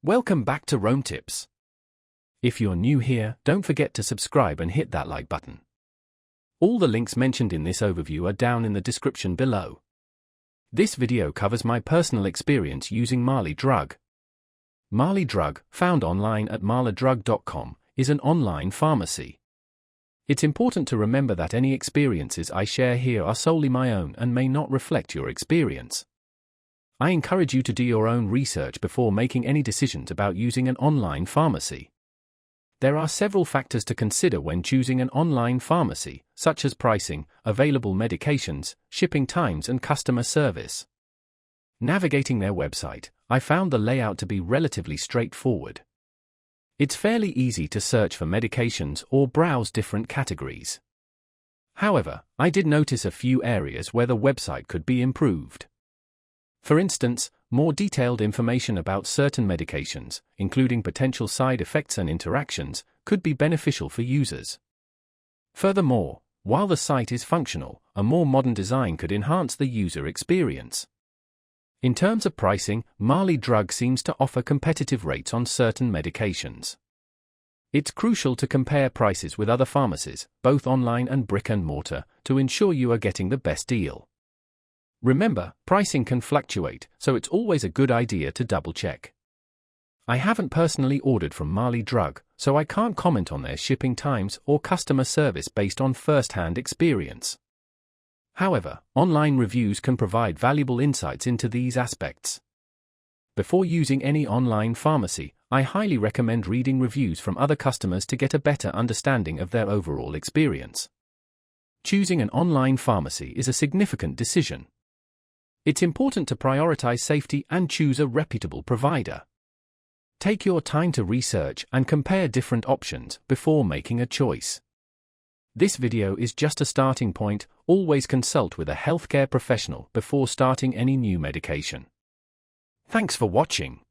Welcome back to Rome Tips. If you're new here, don't forget to subscribe and hit that like button. All the links mentioned in this overview are down in the description below. This video covers my personal experience using Marley drug. Marley drug, found online at marleydrug.com, is an online pharmacy. It's important to remember that any experiences I share here are solely my own and may not reflect your experience. I encourage you to do your own research before making any decisions about using an online pharmacy. There are several factors to consider when choosing an online pharmacy, such as pricing, available medications, shipping times, and customer service. Navigating their website, I found the layout to be relatively straightforward. It's fairly easy to search for medications or browse different categories. However, I did notice a few areas where the website could be improved. For instance, more detailed information about certain medications, including potential side effects and interactions, could be beneficial for users. Furthermore, while the site is functional, a more modern design could enhance the user experience. In terms of pricing, Marley Drug seems to offer competitive rates on certain medications. It's crucial to compare prices with other pharmacies, both online and brick and mortar, to ensure you are getting the best deal. Remember, pricing can fluctuate, so it's always a good idea to double-check. I haven't personally ordered from Marley Drug, so I can't comment on their shipping times or customer service based on first-hand experience. However, online reviews can provide valuable insights into these aspects. Before using any online pharmacy, I highly recommend reading reviews from other customers to get a better understanding of their overall experience. Choosing an online pharmacy is a significant decision. It's important to prioritize safety and choose a reputable provider. Take your time to research and compare different options before making a choice. This video is just a starting point. Always consult with a healthcare professional before starting any new medication. Thanks for watching.